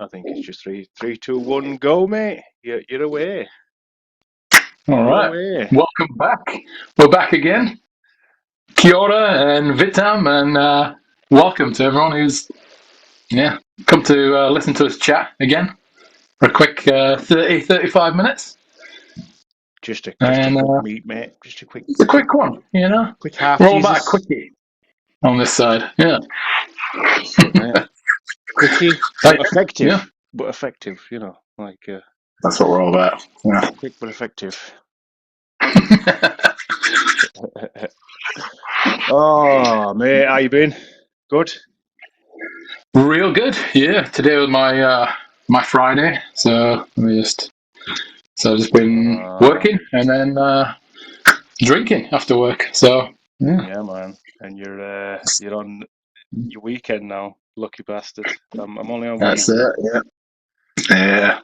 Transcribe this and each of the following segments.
I think it's just three, two, one, go, mate. You're away. All right. Away. Welcome back. We're back again. Kia ora and vitam, and welcome to everyone who's come to listen to us chat again for a quick 35 minutes. Just a quick meet, mate. Just a quick. It's a quick one, you know. Quick half. We're all about a quickie on this side. Yeah. Quickie, but effective. Yeah. But effective, you know, like. That's what we're all about. Yeah. Quick but effective. Oh, mate, how you been? Good. Real good. Yeah. Today was my Friday, so I've just been working and then drinking after work. So yeah, man. And you're on your weekend now, lucky bastard. I'm only on. That's it. Yeah. Yeah.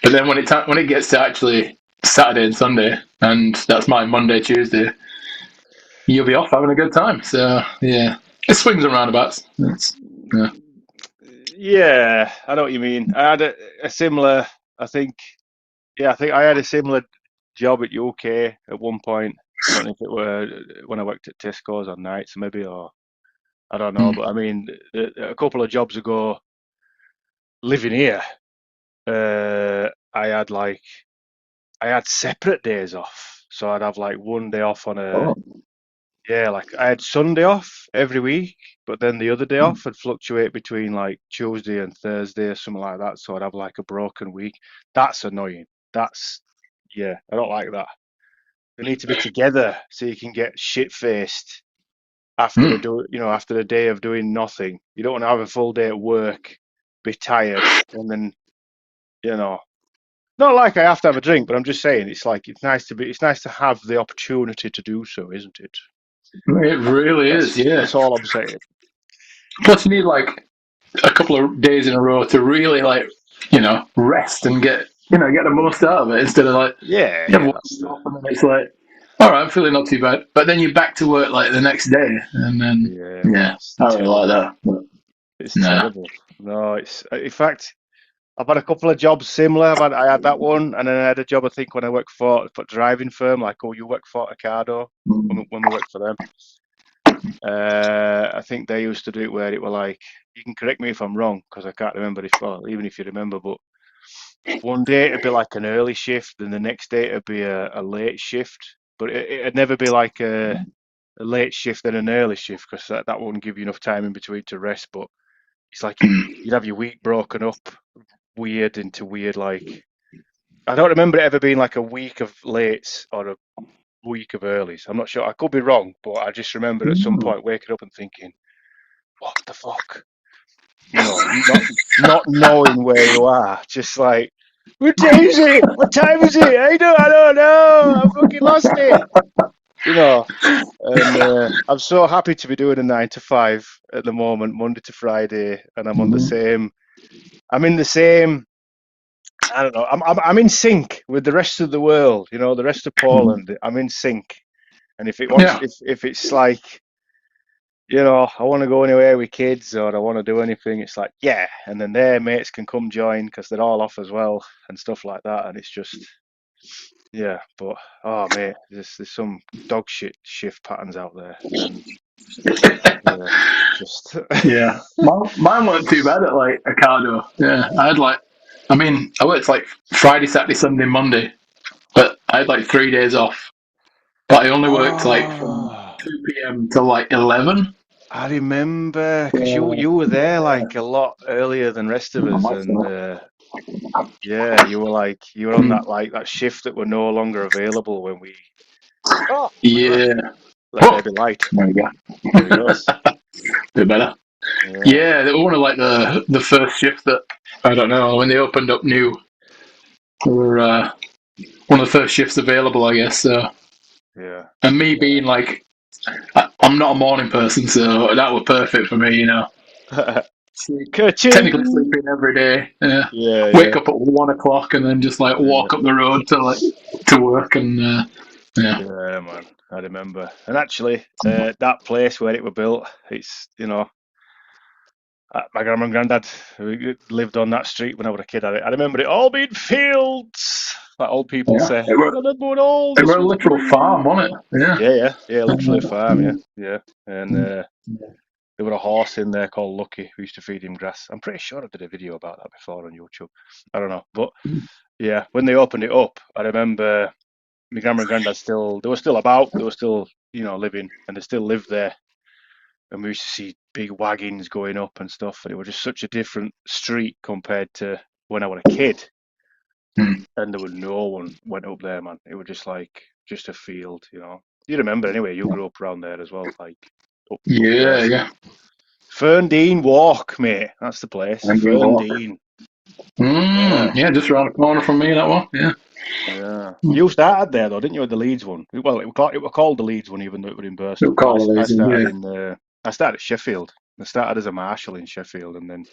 But then when it gets to actually Saturday and Sunday, and that's my Monday, Tuesday, you'll be off having a good time. So yeah, it swings and roundabouts. Yeah, I know what you mean. I had a similar. I think I had a similar job at UK at one point. I don't know if it were when I worked at Tesco's on nights, maybe, or I don't know. But I mean, a couple of jobs ago, living here, I had separate days off. So I'd have like one day off on like I had Sunday off every week, but then the other day off would fluctuate between like Tuesday and Thursday or something like that. So I'd have like a broken week. That's annoying. I don't like that. They need to be together so you can get shit faced after after the day of doing nothing. You don't want to have a full day at work, be tired, and then not like I have to have a drink, but I'm just saying it's nice to have the opportunity to do so, isn't it? It really is. Yeah. That's all I'm saying. Plus, you need like a couple of days in a row to really rest and get the most out of it instead of like and then it's like, all right, I'm feeling not too bad, but then you're back to work like the next day, and then I really like that. But, it's terrible. No, it's in fact I've had a couple of jobs similar. I had that one, and then I had a job I think when I worked for a driving firm. Like, you work for Ocado when we worked for them. I think they used to do it where it were like, you can correct me if I'm wrong because I can't remember even if you remember, but one day it'd be like an early shift, and the next day it'd be a late shift. But it'd never be like a late shift and an early shift because that wouldn't give you enough time in between to rest. But it's like you'd have your week broken up into weird, like, I don't remember it ever being like a week of lates or a week of earlies. I'm not sure. I could be wrong, but I just remember at some point waking up and thinking, what the fuck? Not knowing where you are. Just like, what day is it? What time is it? I don't know. I fucking lost it. And I'm so happy to be doing a 9 to 5 at the moment, Monday to Friday, and I'm in the same. I don't know. I'm in sync with the rest of the world. The rest of Poland. I'm in sync. And if it's like, I want to go anywhere with kids or I want to do anything, it's like, yeah. And then their mates can come join because they're all off as well and stuff like that. And it's just, yeah. But, oh, mate, there's some dog shit shift patterns out there. And, Mine weren't too bad at like Ocado. Yeah, I worked like Friday, Saturday, Sunday, Monday, but I had like 3 days off. But I only worked like from 2 p.m. to like 11. I remember because you were there like a lot earlier than rest of us, and you were on that shift that were no longer available when we. Oh, yeah. Let there be light. There we go. There we go. Bit better. Yeah, they were one of like the first shifts that I don't know when they opened up new. They were one of the first shifts available, I guess. So. Yeah. And me being like, I'm not a morning person, so that was perfect for me, Technically sleeping every day. Wake up at 1 o'clock and then just like walk up the road to work and Yeah, man, I remember. And actually, that place where it was built, it's My grandma and granddad lived on that street when I was a kid. I remember it all being fields, like old people say. I remember when all this were a was literal green. farm, wasn't it? Yeah, literally a farm, yeah. And there was a horse in there called Lucky who used to feed him grass. I'm pretty sure I did a video about that before on YouTube. I don't know, but yeah, when they opened it up, I remember my grandma and granddad they were still about, they were still, living, and they still lived there. And we used to see big wagons going up and stuff, and it was just such a different street compared to when I was a kid. And there was no one went up there, man. It was just a field, You remember anyway? You grew up around there as well, like up there. Yeah. Ferndean Walk, mate. That's the place. Ferndean. Yeah, just around the corner from me, that one. Yeah. Yeah. You started there though, didn't you? At the Leeds one. Well, it was called the Leeds one, even though it was in Burstall. I started I started at Sheffield. I started as a marshal in Sheffield, and then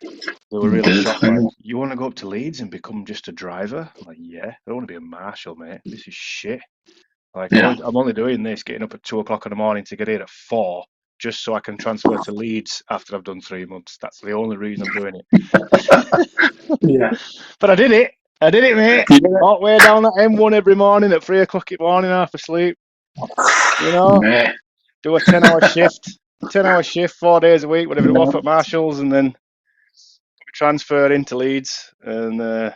they were really shocked. Like, you want to go up to Leeds and become just a driver? I'm like, yeah, I don't want to be a marshal, mate. This is shit. Like, I'm only doing this, getting up at 2:00 in the morning to get here at 4, just so I can transfer to Leeds after I've done 3 months. That's the only reason I'm doing it. Yeah. But I did it, mate. All the way down that M1 every morning at 3:00 in the morning, half asleep. Do a 10-hour shift. 10-hour shift, 4 days a week, whatever it was at Marshalls, and then transfer into Leeds. And I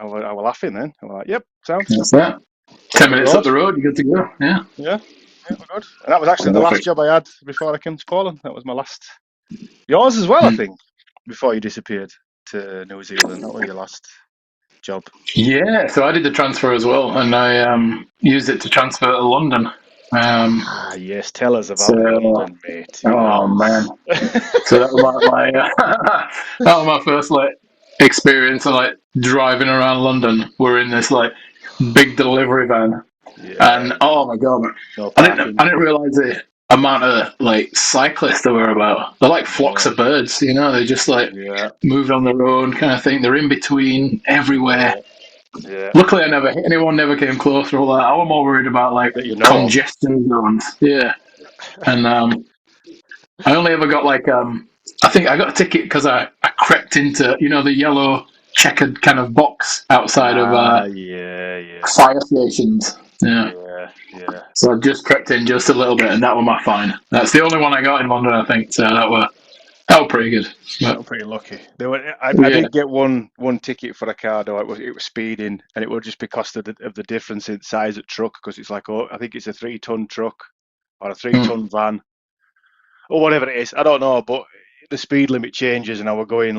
was laughing then. I was like, yep, sounds. That's that. 10 minutes up the road, you're good to go. Yeah. Yeah, we're good. And that was actually the last job I had before I came to Poland. That was my last. Yours as well, I think, before you disappeared to New Zealand. That was your last job. Yeah, so I did the transfer as well, and I used it to transfer to London. Yes, tell us about London, mate. Oh man! So that was my first experience of driving around London. We're in this big delivery van, and oh my god, I didn't realize the amount of cyclists there were about. They're like flocks of birds, They just move on their own kind of thing. They're in between everywhere. Yeah. Luckily, anyone never came close or all that. I was more worried about congestion zones. Yeah, and I only ever got I think I got a ticket because I crept into the yellow checkered kind of box outside of fire stations. Yeah. So I just crept in just a little bit, and that was my fine. That's the only one I got in London, I think. So that was pretty good. That was pretty lucky. I did get one ticket for a car though. It was speeding, and it was just because of the difference in size of truck. Because it's I think it's a 3-ton truck or a 3-ton van or whatever it is. I don't know, but the speed limit changes, and I were going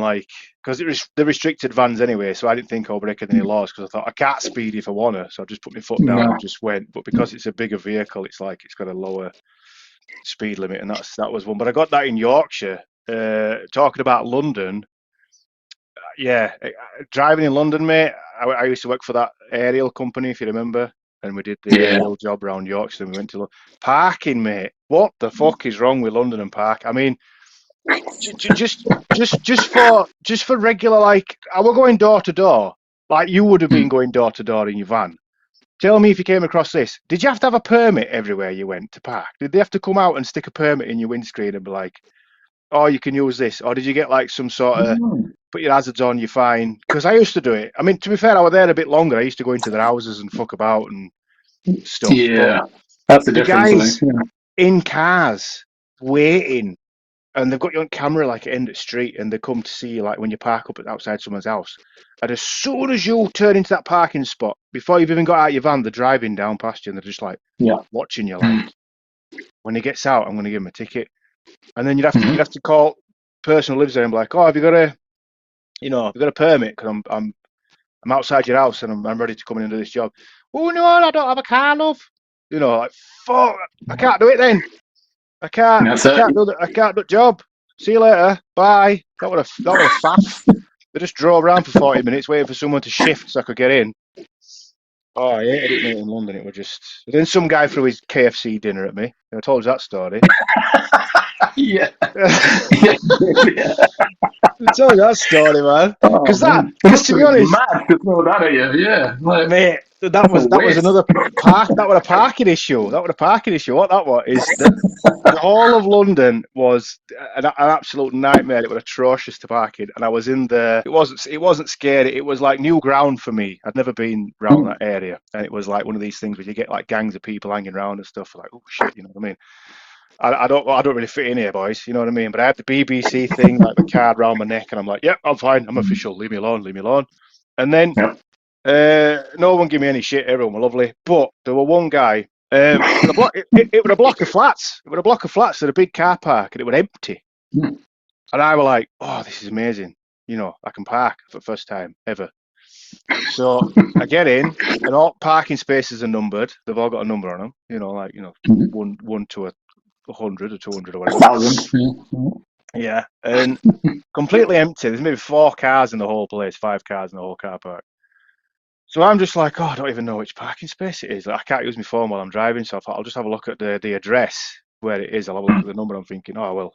because they're restricted vans anyway. So I didn't think I'll break any laws because I thought I can't speed if I wanna. So I just put my foot down and just went. But because it's a bigger vehicle, it's it's got a lower speed limit, and that was one. But I got that in Yorkshire. Talking about London, driving in London, mate. I used to work for that aerial company, if you remember, and we did the aerial job around Yorkshire. And we went to parking, mate. What the fuck is wrong with London and park? I mean, just for regular, I were going door to door, like you would have been going door to door in your van. Tell me if you came across this. Did you have to have a permit everywhere you went to park? Did they have to come out and stick a permit in your windscreen and be like, oh, you can use this? Or did you get some sort of put your hazards on, you're fine? Because I used to do it. I mean, to be fair, I was there a bit longer. I used to go into their houses and fuck about and stuff. Yeah, that's the difference. Guys in cars waiting, and they've got you on camera at end of the street, and they come to see you when you park up outside someone's house. And as soon as you turn into that parking spot, before you've even got out your van, they're driving down past you, and they're just watching you. When he gets out, I'm going to give him a ticket. And then you'd have to call the person who lives there and be like, oh, have you got a permit? Because I'm outside your house and I'm ready to come in and do this job. Oh no, I don't have a car, love. Fuck, I can't do it then. I can't do the job. See you later. Bye. That was a faff. They just drove around for 40 minutes waiting for someone to shift so I could get in. Oh, I hated it, mate, in London. It was just. Then some guy threw his KFC dinner at me. I told you that story. Yeah. I told you that story, man. Because to be honest, mad to throw that at you. Yeah, mate, that That's a was waste. another that was a parking issue. That was a parking issue. What that was is that the whole of London was an absolute nightmare. It was atrocious to park in, and I was in the. It wasn't scary. It was like new ground for me. I'd never been around that area, and it was like one of these things where you get like gangs of people hanging around and stuff. Like, oh shit, you know what I mean? I don't really fit in here, boys. You know what I mean? But I had the BBC thing, like the card round my neck, and I'm like, yep, I'm fine. I'm official. Leave me alone. Leave me alone. And then Yep. no one gave me any shit. Everyone were lovely, but there were one guy. It was a block. It was a block of flats. It was a block of flats at a big car park, and it was empty. Mm. And I was like, "Oh, this is amazing! You know, I can park for the first time ever." So I get in, and all parking spaces are numbered. They've all got a number on them. You know, like one to 100 or 200 or whatever. 1,000. Yeah, and completely empty. There's maybe 4 cars in the whole place, 5 cars in the whole car park. So I'm just like, oh, I don't even know which parking space it is. Like, I can't use my phone while I'm driving, so I thought I'll just have a look at the address where it is. I'll have a look at the number. I'm thinking, oh well,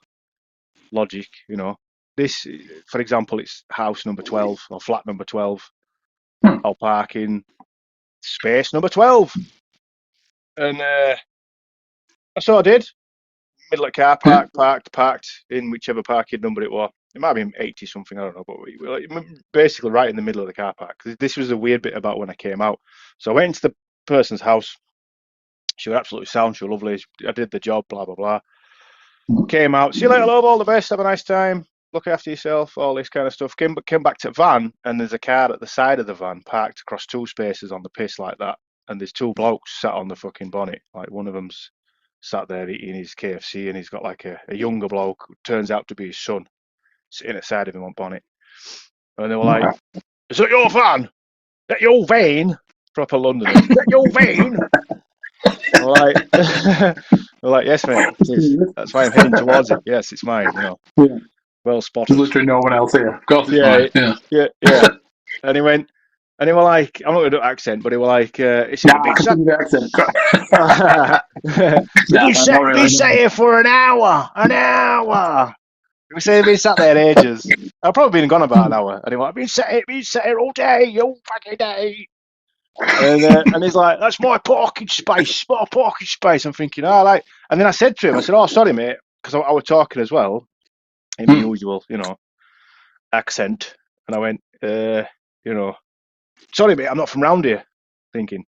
logic, you know. This, for example, it's house number 12 or flat number 12. I'll park in space number 12, and so I did. Middle of the car Yeah. park, parked in whichever parking number it was. It might have been 80 something, I don't know, but we were like, basically right in the middle of the car park. This was the weird bit about when I came out. So I went into the person's house. She was absolutely sound. She was lovely. I did the job, blah, blah, blah. Came out. See you later, love. All the best. Have a nice time. Look after yourself. All this kind of stuff. Came back to the van, and there's a car at the side of the van parked across 2 spaces on the piss like that. And there's 2 blokes sat on the fucking bonnet. Like one of them's sat there eating his KFC, and he's got like a younger bloke who turns out to be his son sitting at the side of him on bonnet. And they were like, "Is that your van? That your vein?" Proper Londoners. Is that your vein? We're like, we're like, yes, mate, it is. That's why I'm heading towards it. Yes, it's mine. You know, Yeah. well There's spotted. literally no one else here. Of course it's Yeah, mine. Yeah. yeah. And he went, and he were like, I'm not going to do accent, but he were like, he said, Nah, I can do the accent. Nah, not we've been really. sat here for an hour, an hour. We say we've been sat there ages. I've probably been gone about an hour. And he went, I've been sat here all day, all fucking day. And he's like, that's my parking space, my parking space. I'm thinking, all right. And then I said to him, I said, oh, sorry, mate, because I was talking as well in the usual, you know, accent. And I went, you know, sorry, mate, I'm not from round here. Thinking,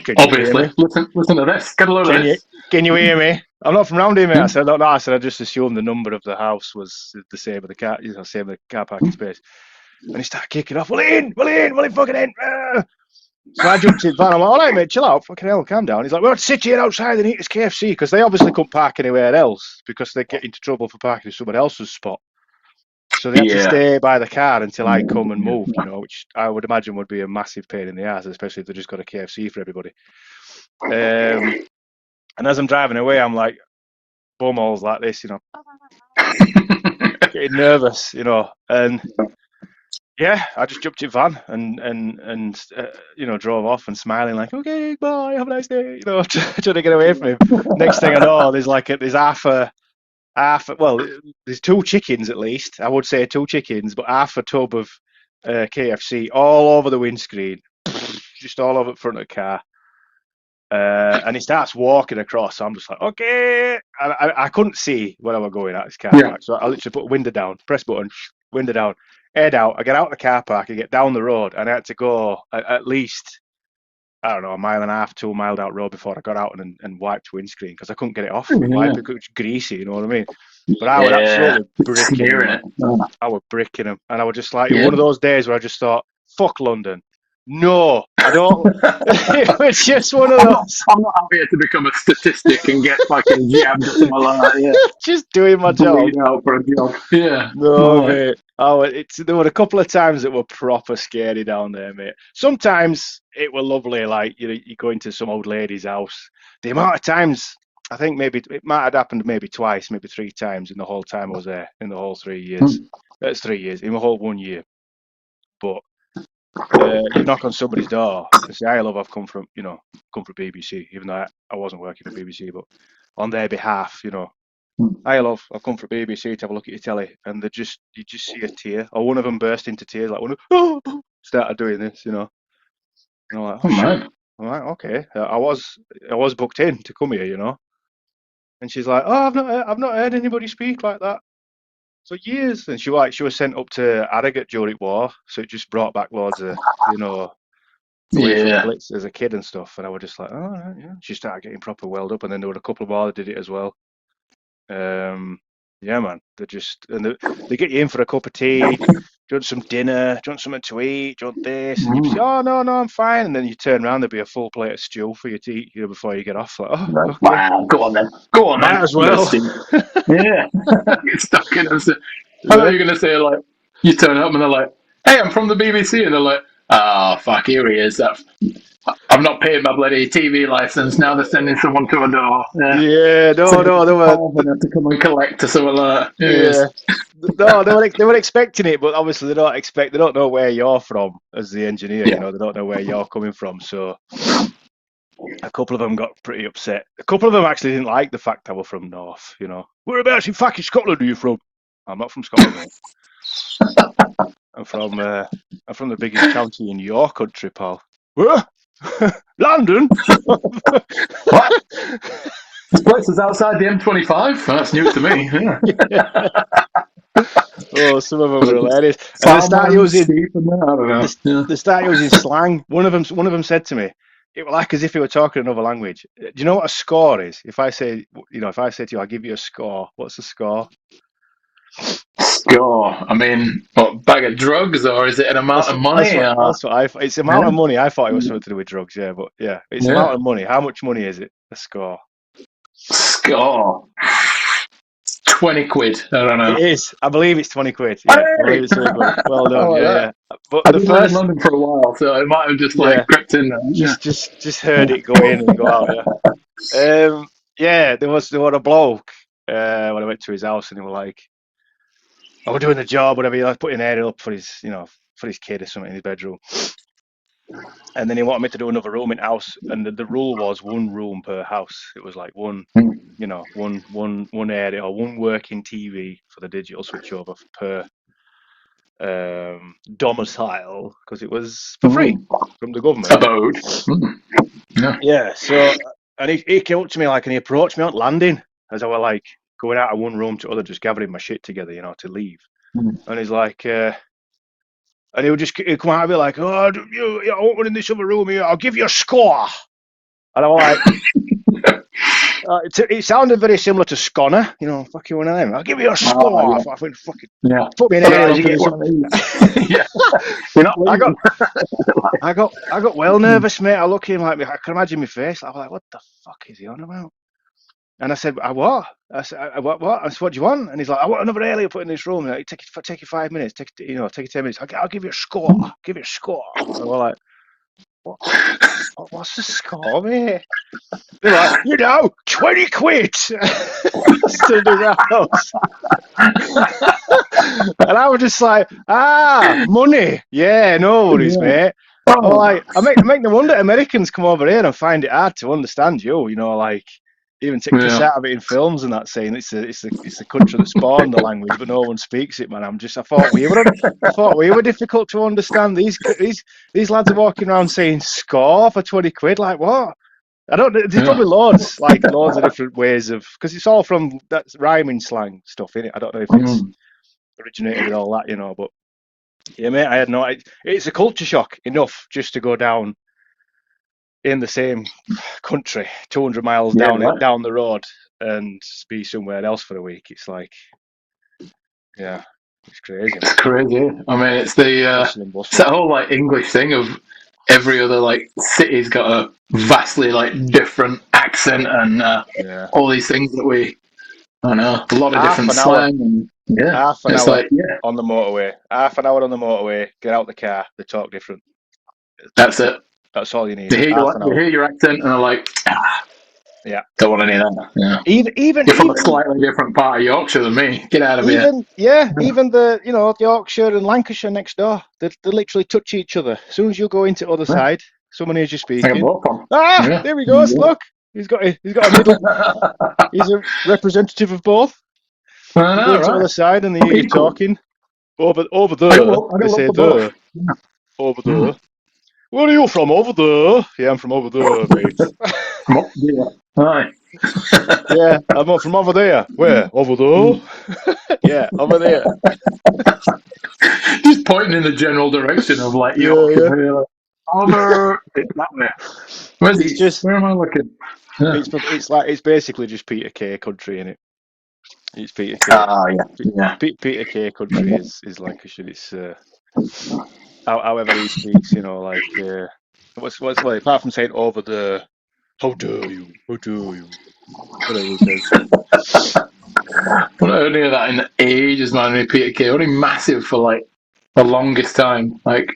can you hear Obviously. me? Listen to this. Get a load of this. Can you hear me? I'm not from round here, mate. I said, no, I said, I just assumed the number of the house was the same of the car, you know, same of the car parking space. And he started kicking off, well in, fucking in. So I jumped in the van. I'm like, all right, mate, chill out. Fucking hell, calm down. He's like, we're sitting here outside and eat this KFC because they obviously couldn't park anywhere else because they get into trouble for parking in someone else's spot. So they had to stay by the car until I come and move, you know, which I would imagine would be a massive pain in the ass, especially if they just got a KFC for everybody. And as I'm driving away, I'm like, bumholes like this, you know, getting nervous, you know, and yeah, I just jumped in van and you know, drove off and smiling like, okay, bye, have a nice day, you know, trying to get away from him. Next thing I know, there's well, there's 2 chickens at least. I would say 2 chickens, but half a tub of KFC all over the windscreen, just all over the front of the car. And he starts walking across. So I'm just like, okay. I couldn't see where I was going at this car park. So I literally put window down, press button, window down, head out. I get out of the car park, I get down the road, and I had to go at least, I don't know, a mile and a half, 2 miles out road before I got out and wiped windscreen because I couldn't get it off with wipe because it was greasy, you know what I mean? But I was absolutely bricking him. I was bricking him. And I was just like, one of those days where I just thought, fuck London. No, I don't. It was just one of those. I'm not out here to become a statistic and get fucking jabbed or something like that. Yeah. Just doing my job. Out for a job. Yeah. No, mate. There were a couple of times that were proper scary down there, mate. Sometimes it were lovely, like you go into some old lady's house. The amount of times, I think maybe it might have happened maybe twice, maybe 3 times in the whole time I was there, in the whole 3 years. That's 3 years, in the whole 1 year. But you knock on somebody's door and say, "Hi, love, I've come from BBC," even though I wasn't working for BBC, but on their behalf, you know, "Hi, love, I've come from BBC to have a look at your telly," and you just see a tear, or one of them burst into tears, like one of, oh, started doing this, you know. And I'm like, oh shit. I'm like, okay. I was booked in to come here, you know. And she's like, oh, I've not heard anybody speak like that for years. And she was sent up to Harrogate during war, so it just brought back loads of, you know, the way from the Yeah. Blitz as a kid and stuff. And I was just like, oh, right, yeah. She started getting proper welled up, and then there were a couple more that did it as well. Yeah, man. They get you in for a cup of tea. Do you want some dinner? Do you want something to eat? Do you want this? And you say, oh, no, I'm fine. And then you turn around, there'll be a full plate of stew for you to eat, you know, before you get off. Like, oh, okay. Wow, go on then. Go on Might then. as well. Yeah. Get stuck in it. I thought you were going to say, like, you turn up and they're like, hey, I'm from the BBC. And they're like, oh, fuck, here he is. I've not paid my bloody TV license. Now they're sending someone to a door. Yeah, no, they were to come and collect or something like that. yeah. No, they were expecting it, but obviously they don't know where you're from as the engineer, you know, they don't know where you're coming from. So a couple of them got pretty upset. A couple of them actually didn't like the fact I was from North, you know. Whereabouts in fucking Scotland are you from? I'm not from Scotland, mate. I'm from the biggest county in your country, pal. Where? London? What? This place is outside the M25? That's new to me. Yeah. Oh, some of them were hilarious. And they start using slang. One of them said to me, it was like as if he were talking another language. Do you know what a score is? If I say to you, I'll give you a score. What's a score? Score. I mean, what, bag of drugs, or is it an amount of money? It's amount of money. I thought it was something to do with drugs. Yeah, but yeah, it's amount of money. How much money is it? A score. Score. 20 quid. I don't know. It is. I believe it's 20 quid. Yeah, I believe it's 20 quid. Well done. Yeah. But I've been living in London for a while, so it might have just crept in there. Just heard it go in and go out. Yeah. There was a bloke when I went to his house, and he was like, "I was doing the job, whatever. He was putting an area up for his, for his kid or something in his bedroom." And then he wanted me to do another room in house, and the rule was one room per house. It was like one area or one working TV for the digital switchover per domicile, because it was for free from the government. Abode. Yeah. So, and he came up to me and he approached me on landing as I were like going out of one room to other, just gathering my shit together, to leave. And he's like. And he'd come out and be like, oh, I want one in this other room here. I'll give you a score. And I was like, it sounded very similar to Sconnor, fucking one of them. I'll give you a score. I went, fucking, put me in here. You get one of these. Yeah. I got well nervous, mate. I look at him like, I can imagine my face. I was like, what the fuck is he on about? And I said, what? I said, what? I said, what do you want? And he's like, I want another area put in this room. Like, take you 5 minutes. Take you 10 minutes. I'll give you a score. Give you a score. And we're like, what's the score, mate? They're like, 20 quid. Stood around. And I was just like, money. Yeah, no worries, mate. I make no wonder Americans come over here and find it hard to understand you. Even take piss out of it in films and that, saying it's the country that spawned the language, but no one speaks it, man. I thought we were difficult to understand. These lads are walking around saying score for 20 quid. Like what? I don't. There's probably loads of different ways of, because it's all from that rhyming slang stuff in it. I don't know if it's originated with all that, but yeah, mate. I had no. It's a culture shock enough just to go down in the same country, 200 miles down the road, and be somewhere else for a week. It's like, yeah, it's crazy. It's crazy. I mean, it's it's that whole English thing of every other city's got a vastly different accent and all these things that I don't know, a lot of different slang. Half an hour on the motorway. Half an hour on the motorway. Get out the car. They talk different. That's it. That's all you need. They hear your accent and they're like, don't want any of that. Yeah. Even you're from a slightly different part of Yorkshire than me. Get out of here. Yeah, even the Yorkshire and Lancashire next door, they literally touch each other. As soon as you go into the other side, someone hears you speaking. There he goes. Look, he's got a middle. He's a representative of both. You go to the other side and they hear you talking. Over there, they say there. Over there. Where are you from? Over there? Yeah, I'm from over there, mate. From up there. Aye. Yeah, I'm from over there. Where? Over there? Yeah, over there. Just pointing in the general direction of like Yorkshire. Yeah. Like, over that way. Where's It's east? just, Where am I looking? Yeah. it's basically just Peter Kay country in it. It's Peter Kay. Ah, yeah. Peter Kay country is Lancashire. It's however he speaks, like what's well apart from saying over the how dare you, whatever he says. I haven't heard any of that in ages, man. Peter Kay, only massive for like the longest time. Like,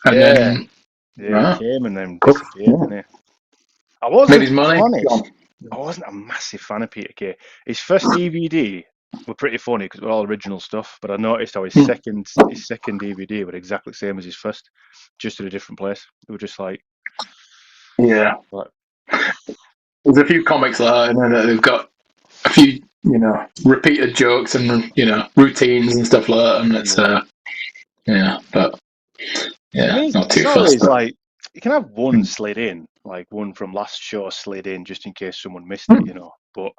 and Yeah, then he came and then cool. disappeared, Yeah. didn't he? Made his To be money. honest, Gone. I wasn't a massive fan of Peter Kay. His first DVD were pretty funny because they're all original stuff, but I noticed how his second DVD were exactly the same as his first, just in a different place. They were just like, Yeah. like There's a few comics like that, and then they've got a few, repeated jokes and routines and stuff like that, and it's but I yeah, mean, not it's too fast. always But like you can have one slid in, like one from last show slid in, just in case someone missed it, But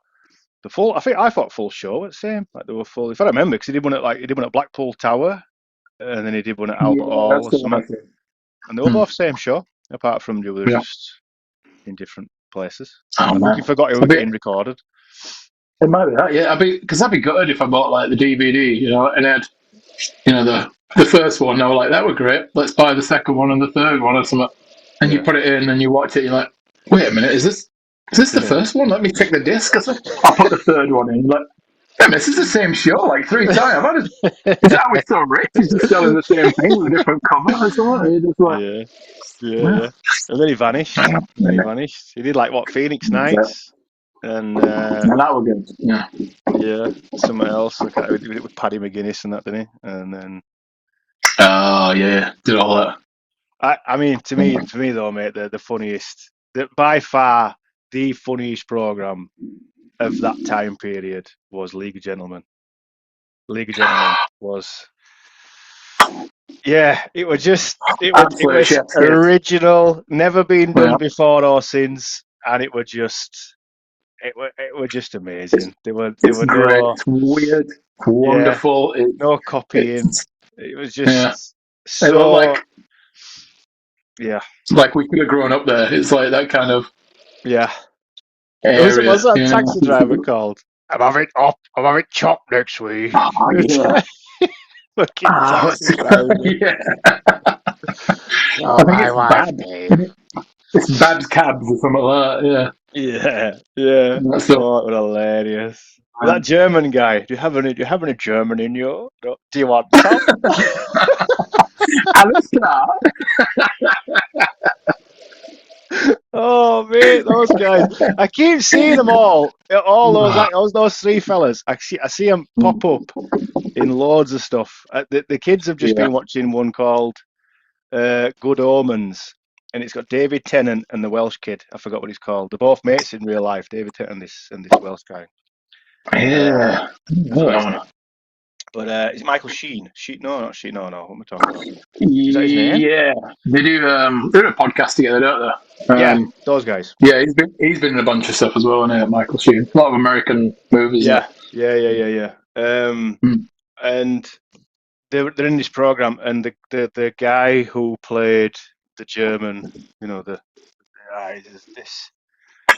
the full, I thought full show was the same. Like they were full. If I remember, because he did one at Blackpool Tower, and then he did one at Albert yeah, Hall that's or the one I something, think. and they were both same show, apart from they were Yeah. just in different places. Oh I think he man, forgot it was getting recorded. it might be that. Yeah, because I'd be gutted if I bought like the DVD, and had the first one. I was like, that were great. Let's buy the second one and the third one or something. And you put it in and you watch it. You're like, wait a minute, is this the first one? Let me check the disc. I'll put the third one in. Like, damn, this is the same show like 3 times. Is that how he's so rich? He's just selling the same thing with a different cover or something. You're just like, Yeah. And then he vanished. He did like what, Phoenix Nights, and that was good. Yeah. Something else. Like, he did it with Paddy McGuinness and that, didn't he? And then Oh yeah, did all that. I mean, to me though, mate, the funniest, by far the funniest program of that time period was League of Gentlemen. League of Gentlemen was, it was original, never been done before or since, and it was just amazing. They were great. It's weird, wonderful. No copying. It was just so like, like we could have grown up there. It's like that kind of area. What's that taxi driver called? I'm having chop next week. Oh, yeah. Fucking taxi driver. Yeah. Oh, my wife, Dave. It's Babs Cabs or something like that. Yeah. It was hilarious. That German guy. Do you have any German in you? Do you want some? Alistair. Oh mate, those guys! I keep seeing them all those three fellas. I see them pop up in loads of stuff. The kids have just been watching one called Good Omens, and it's got David Tennant and the Welsh kid. I forgot what he's called. They're both mates in real life. David Tennant and this Welsh guy. Yeah. But it's Michael Sheen. No, not Sheen. No. What am I talking about? Is that his name? Yeah, they do. They do a podcast together, don't they? Those guys. Yeah, he's been in a bunch of stuff as well, hasn't he, Michael Sheen? A lot of American movies. Yeah. And they're in this program, and the guy who played the German, this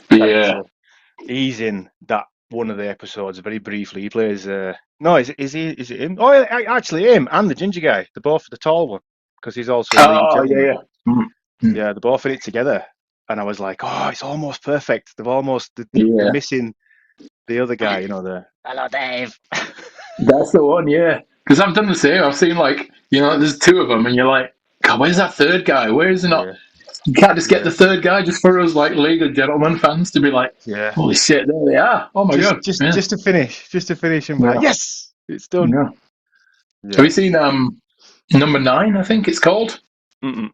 character, he's in that one of the episodes very briefly. He plays no, is it him? Oh, actually him and the ginger guy. They're both the tall one, because he's also in League of Gentlemen. They're both in it together, and I was like, oh, it's almost perfect. They're almost missing the other guy, the hello Dave. That's the one, because I've done the same. I've seen there's two of them, and you're like, God, where's that third guy? Where is he not? You can't just get the third guy just for us, like, League of Gentlemen fans to be like, holy shit, there they are. Oh my God. Just to finish and be like, yes, it's done. Yeah. Have you seen Number 9, I think it's called? Mm-mm.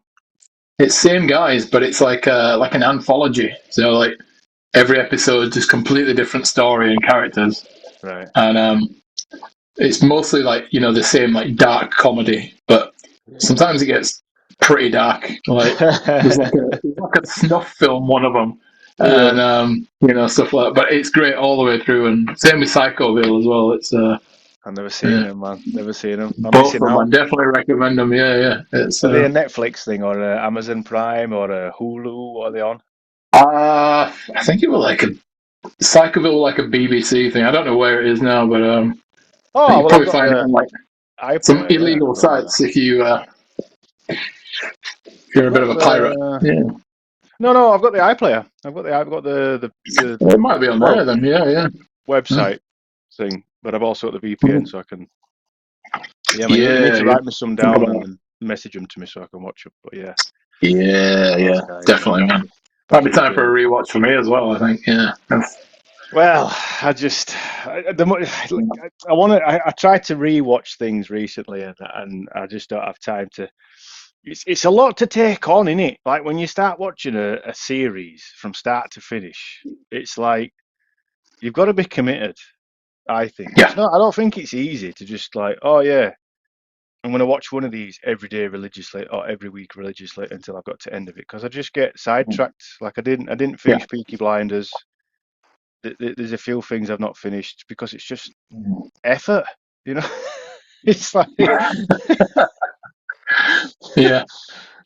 It's same guys, but it's like an anthology. So like every episode just completely different story and characters. Right. And it's mostly like, the same like dark comedy, but sometimes it gets pretty dark. Like there's like a snuff film, one of them, Yeah. and stuff like that. But it's great all the way through, and same with Psychoville as well. It's I've never seen them, man. Never seen them. I'm both of missing them. I out. definitely recommend them. Yeah. It's Are they a Netflix thing or a Amazon Prime or a Hulu? What are they on? I think it was like a Psychoville, was like a BBC thing. I don't know where it is now, but Oh you well, I've probably got find it the on like some iPlayer. Yeah, I illegal can have a look. sites if you're I've a bit got of a pirate. the Yeah, no. I've got the iPlayer. I've got the well, it might be on well there then. Yeah. website thing, but I've also got the VPN, Mhm. so I can. Yeah, man, you need Yeah, to yeah. write me some Think down about and it. then message them to me so I can watch them. But yeah, Yeah, those guys, definitely, man. Might back be in the time for day. a rewatch for me as well. I think. Yeah. Well, I want to. I tried to rewatch things recently, and I just don't have time to. It's a lot to take on, isn't it? Like when you start watching a series from start to finish, it's like you've got to be committed. I think it's Yeah. not. I don't think it's easy to just like, oh yeah, I'm going to watch one of these every day religiously or every week religiously until I've got to end of it because I just get sidetracked. Like I didn't Yeah. finish Peaky Blinders. There's a few things I've not finished because it's just effort, you know. It's like, Yeah.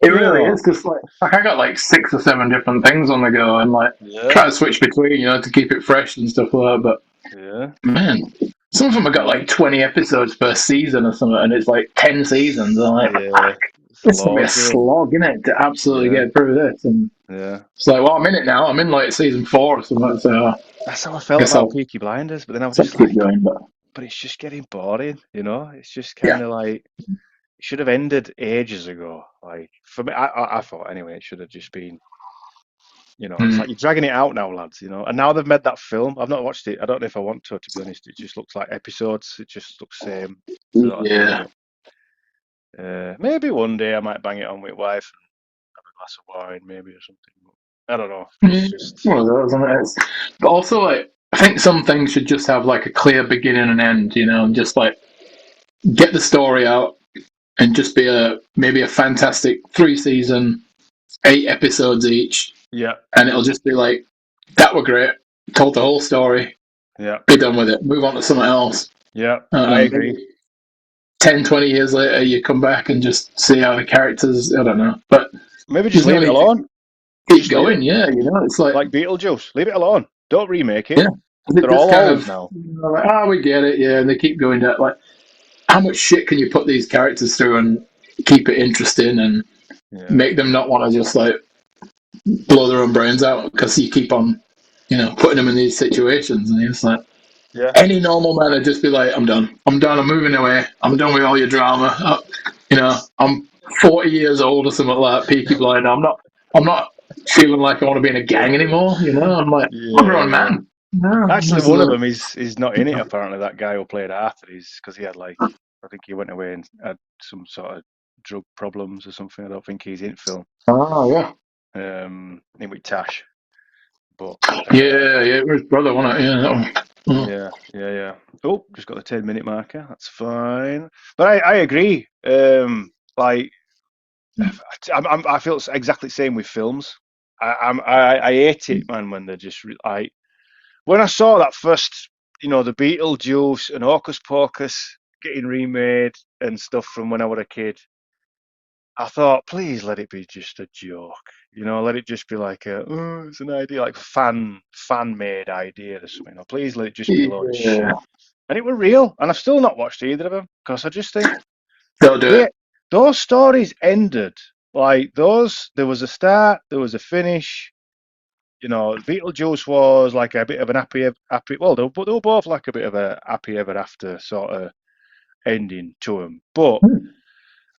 It you really know, is because like I got like 6 or 7 different things on the go and like yeah, try to switch between, to keep it fresh and stuff like that. But yeah, man, some of them have got like 20 episodes per season or something, and it's like 10 seasons. I'm like, yeah. It's a it's gonna be a lot, isn't it? slog, isn't it, to absolutely Yeah, get through this? And yeah. it's like, well, I'm in it now. I'm in like season 4 or something. So I That's how I felt guess about I'll Peaky Blinders, but then I was have just to keep like, going. But but it's just getting boring, you know? It's just yeah, kind of like it should have ended ages ago. Like for me, I thought anyway, it should have just been, it's like mm, you're dragging it out now, lads, And now they've made that film. I've not watched it. I don't know if I want to be honest. It just looks like episodes. It just looks same sort of thing. yeah. But maybe one day I might bang it on with wife and have a glass of wine, maybe or something. I don't know. It's Mm, just one of those, isn't it? But also, like, I think some things should just have like a clear beginning and end, and just like get the story out and just be maybe a fantastic 3 season, 8 episodes each, yeah, and it'll just be like that were great, told the whole story, yeah, be done with it, move on to something else. yeah. I don't I know, agree. maybe 10, 20 years later, you come back and just see how the characters. I don't know, but Maybe just there's no leave it need to alone. keep Just leave it going. Yeah, it's like like Beetlejuice. Leave it alone. Don't remake it. yeah, they They're just all kind old of now. like, we get it, yeah, and they keep going that like how much shit can you put these characters through and keep it interesting and Yeah, make them not want to just like blow their own brains out because you keep on, putting them in these situations, and it's like yeah, any normal man would just be like, I'm done. I'm done. I'm moving away. I'm done with all your drama. I'm 40 years old or something like that. Peaky Blind. I'm not feeling like I want to be in a gang anymore. I'm like, I'm a yeah, grown yeah. man. No, Actually, this is one of a, them is not in it. Apparently, that guy who played Arthur is because he had like I think he went away and had some sort of drug problems or something. I don't think he's in film. oh yeah, In with Tash, but yeah. It was brother, wasn't it? Yeah, that one. Mm. yeah, yeah, yeah. Oh, just got the 10-minute marker. That's fine. But I agree. Like I feel exactly the same with films. I hate it, man, when they're just like when I saw that first, the Beetlejuice and Hocus Pocus getting remade and stuff from when I was a kid. I thought, please let it be just a joke. Let it just be like it's an idea, like fan made idea or something. Please let it just be a load of Yeah, shit. And it were real, and I've still not watched either of them because I just think they'll do they it. those stories ended like those. There was a start, there was a finish. Beetlejuice was like a bit of an happy. Well, they were both like a bit of a happy ever after sort of ending to them. But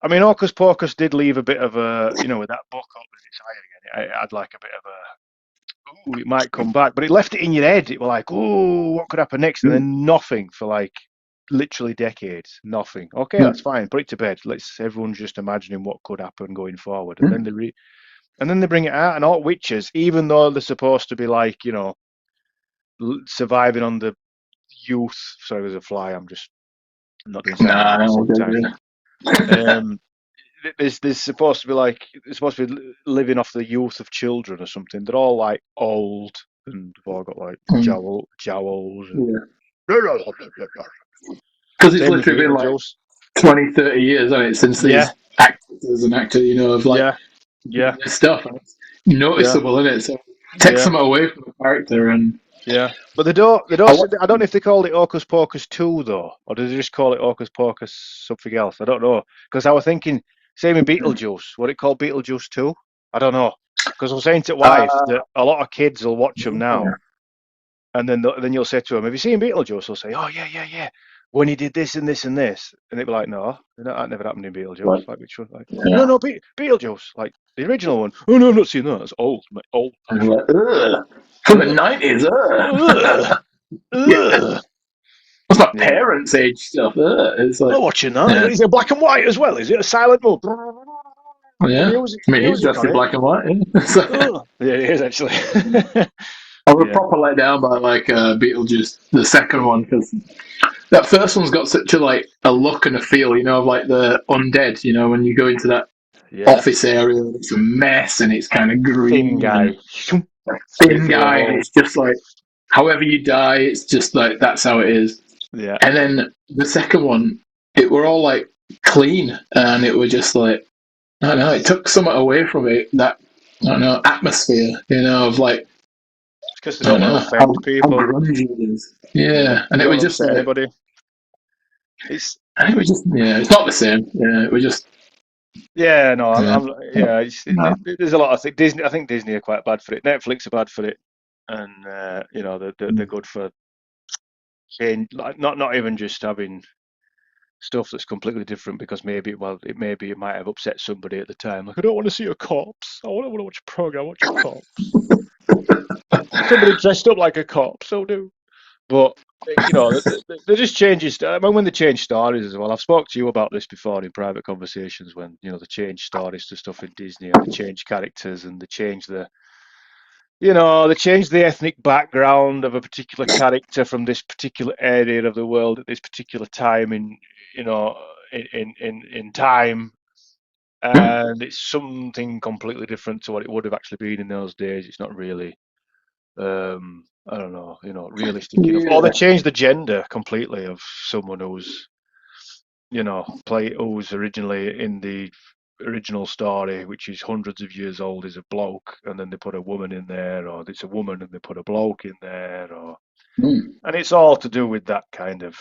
I mean, Hocus Pocus did leave a bit of a, with that book up as its eye again. It had like a bit of a, ooh, it might come back, but it left it in your head. It was like, ooh, what could happen next? And Mm. then nothing for like literally decades. Nothing. Okay, Mm. that's fine. Put it to bed. Let's everyone's just imagining what could happen going forward, and then Mm. they bring it out, and all witches, even though they're supposed to be like, surviving on the youth. Sorry, there's a fly. I'm not doing sound Nah, effects at the no, same time. good. Um, there's supposed to be like they're supposed to be living off the youth of children or something. They're all like old and they've all got like jowls and because it's same with literally been like Beetlejuice. 20, 30 years, hasn't it, since Yeah, these actors as an actor, of like yeah, yeah, this stuff. And it's yeah, noticeable, isn't it? So it takes yeah. some away from the character. And Yeah, but they don't. They I don't. watched, I don't know if they called it Hocus Pocus 2 though, or did they just call it Hocus Pocus something else? I don't know. Because I was thinking, same in Beetlejuice. What it called Beetlejuice 2? I don't know. Because I was saying to wife uh, that a lot of kids will watch them now, and then you'll say to them, "Have you seen Beetlejuice?" They'll say, "Oh yeah, yeah, yeah." When he did this and this and this, and they'd be like, "No, that never happened in Beetlejuice." like, Like which one? Like, no, yeah. no, Beetlejuice, like the original one. Oh no, I've not seen that. It's old, old And fashioned. like, ugh, from the 90s. Ugh, Yeah. ugh. That's my Yeah. parents' age stuff. It's I'm like, not watching that. yeah. Is it black and white as well? Is it a silent mode? The Yeah. music, I mean, he's music dressed on in it. black and white. Yeah. So, Oh, yeah, it is actually. I was Yeah, proper let down by like Beetlejuice, the second one, because that first one's got such a like a look and a feel, of like the undead. When you go into that yeah. office area, it's a mess and it's kind of Thin green and guy a straight thin through a guy, and hole. it's just like however you die, it's just like that's how it is. Yeah, And then the second one, it were all like clean, and it were just like I don't know, it took something away from it that I don't know atmosphere, of like it's because they I don't don't want to know offend how people. grungy it is. Yeah, Yeah, and they it don't was want to just upset like anybody. It's it's not the same. Yeah, it was just yeah, no, yeah. yeah. No. There's a lot of things. Disney, I think Disney are quite bad for it. Netflix are bad for it, and they're good for change. Like not even just having stuff that's completely different because maybe it might have upset somebody at the time. Like I don't want to see a corpse. I want to watch a program. Watch a corpse. Somebody dressed up like a corpse. So do. But they just changes. I mean, when they change stories as well. I've spoke to you about this before in private conversations when they change stories to stuff in Disney and they change characters and they change the ethnic background of a particular character from this particular area of the world at this particular time you know in time, and it's something completely different to what it would have actually been in those days. It's not really, I don't know, realistic enough. Or they Yeah, change the gender completely of someone who's originally in the original story, which is hundreds of years old, is a bloke, and then they put a woman in there, or it's a woman and they put a bloke in there, and it's all to do with that kind of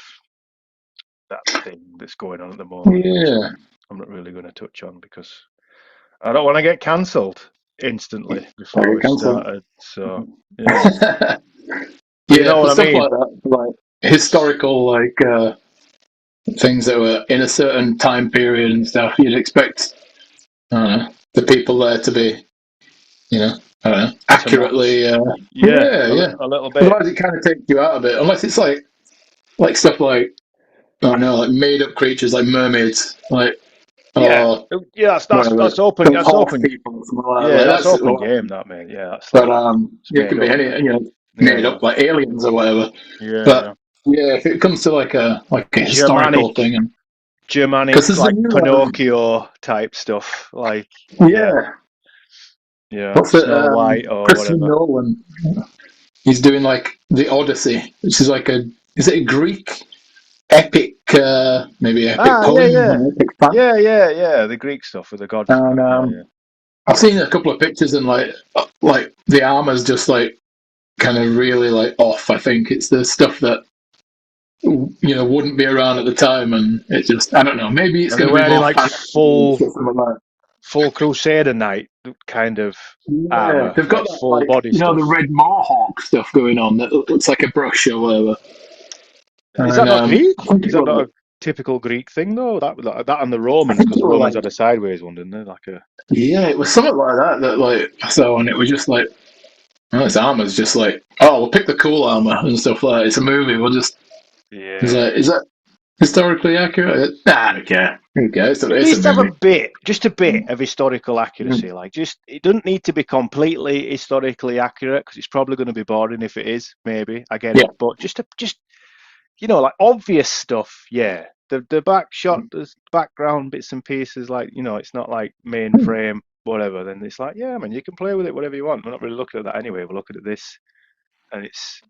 that thing that's going on at the moment, which yeah, I'm not really going to touch on because I don't want to get cancelled instantly before very we cancelled. started. So yeah, but you Yeah, know for what I stuff mean. like that, like historical, like things that were in a certain time period and stuff, you'd expect the people there to be, I don't know, To match. accurately. Yeah, Yeah, yeah. a little bit. Otherwise, it kind of takes you out of it, unless it's like stuff like I don't know, like made up creatures like mermaids, like Yeah, or yeah. whatever, That's open. some That's horse open. people or something like that. Yeah, Like that's that's open game. That mate. Yeah, that's but like it's it made can be up. any Yeah, made yeah, up like aliens or whatever. yeah, But yeah. yeah, if it comes to like a historical Germanic, thing, and because Germanic, there's a like new Pinocchio type stuff. Like yeah, yeah, yeah, what's it? Snow White or Christopher whatever. Nolan. He's doing like the Odyssey, which is like is it a Greek epic, maybe epic Ah, yeah, poem, yeah, or epic fan? yeah. The Greek stuff with the gods and And that. Yeah, yeah. I've seen a couple of pictures and like the armor's just like kind of really like off. I think it's the stuff that wouldn't be around at the time, and it just I don't know. Maybe it's And they're going to be wearing more like fantasy and stuff like that. full Crusader Knight kind of Yeah, armor, they've got like that full like body stuff. the red mohawk stuff going on that looks like a brush or whatever. Is that And not Greek? I think Is it that not was a typical Greek thing though? That and the I Romans, think because it the was Romans like had a sideways one, didn't they? Like a yeah, it was something like that. That like so, and it was just like this armor's just like we'll pick the cool armor and stuff like that. It's a movie. We'll just yeah. is that historically accurate? Nah, I don't care. Who cares? It It's a needs to have movie. just a bit of historical Mm. accuracy. Like, just it doesn't need to be completely historically accurate because it's probably going to be boring if it is. Maybe I get Yeah, it, but just like obvious stuff. Yeah, the back shot, there's background bits and pieces, like, it's not like main frame, whatever. Then it's like, yeah, man, you can play with it whatever you want. We're not really looking at that anyway. We're looking at this, and it's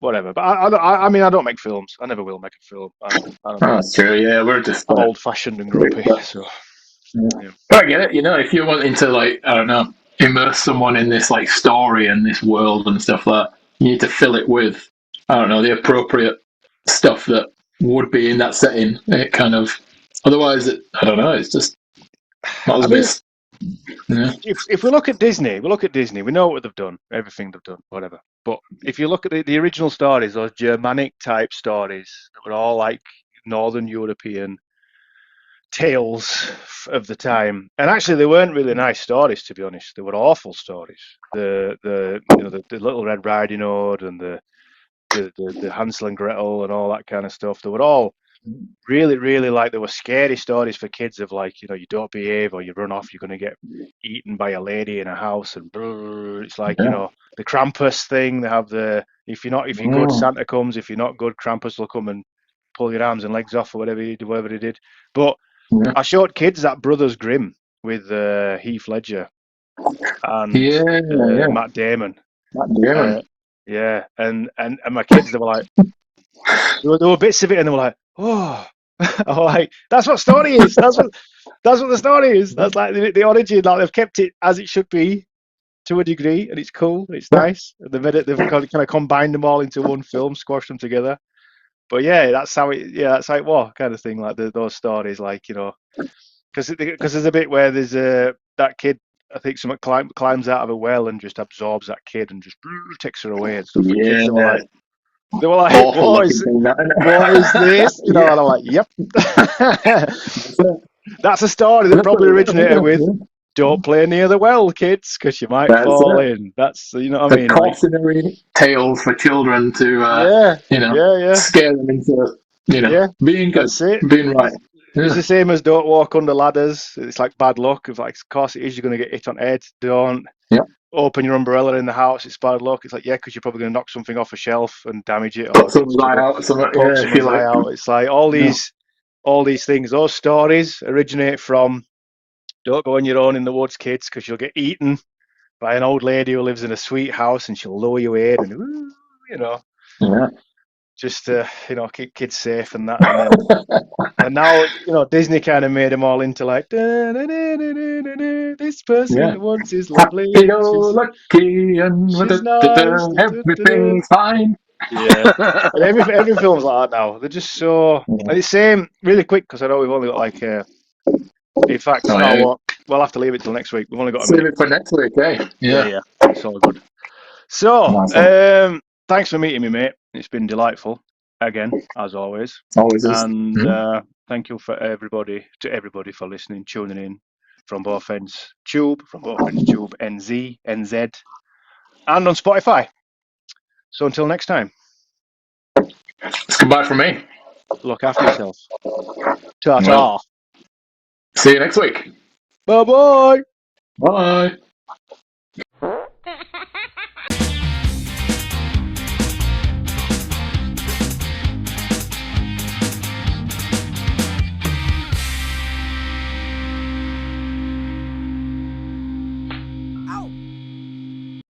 whatever. But I mean, I don't make films. I never will make a film. I don't know. That's true. Yeah, we're just I'm old-fashioned and grumpy, so. Yeah. I get it. If you're wanting to, like, I don't know, immerse someone in this, like, story and this world and stuff like that, you need to fill it with, I don't know, the appropriate stuff that would be in that setting. It kind of, otherwise, I don't know, it's just not as best. Yeah. If we look at Disney, we know what they've done, everything they've done, whatever. But if you look at the original stories, those Germanic type stories that were all like Northern European tales of the time, and actually they weren't really nice stories, to be honest. They were awful stories. The Little Red Riding Hood and the Hansel and Gretel and all that kind of stuff. They were all really, really, like, they were scary stories for kids of, like, you don't behave or you run off, you're going to get eaten by a lady in a house, and it's like, the Krampus thing. They have if you're good, Santa comes. If you're not good, Krampus will come and pull your arms and legs off or whatever he did. But I showed kids that Brothers Grimm with Heath Ledger and Matt Damon. Yeah, and my kids, they were like, there were bits of it, and they were like, oh, I'm like, that's what story is. That's what the story is. That's like the origin. Like, they've kept it as it should be to a degree, and it's cool. And it's nice. And they've kind of combined them all into one film, squashed them together. But yeah, that's how it was, kind of thing. Like those stories, like, because there's a bit where there's that kid. I think someone climbs out of a well and just absorbs that kid and just takes her away and stuff. And kids, they were like, what is this? And I'm like, yep. That's a story that probably originated with, don't play near the well, kids, because you might fall in. That's, what I mean? Cautionary tales for children to, scare them into, being good, being right. It's the same as don't walk under ladders. It's like bad luck. Of, like, of course it is. You're going to get hit on the head. Don't open your umbrella in the house. It's bad luck. It's like, yeah, because you're probably going to knock something off a shelf and damage it, or poke someone's eye out. It's like all these things. Those stories originate from don't go on your own in the woods, kids, because you'll get eaten by an old lady who lives in a sweet house and she'll lower you in and just keep kids safe and that. And now, Disney kind of made them all into like, this person once is lovely. Lucky and she's nice. Everything's fine. Yeah. And every film's like that now. They're just so. And it's same really quick, because I know we've only got like. In fact, we'll have to leave it till next week. We've only got a minute. Leave it for next week, eh? Yeah. It's all good. So, thanks for meeting me, mate. It's been delightful. Again, as always. Always is. And thank you for everybody for listening, tuning in from both ends Tube, NZ, NZ, and on Spotify. So until next time. It's goodbye from me. Look after yourself. Ta-ta. Well, see you next week. Bye-bye. Bye.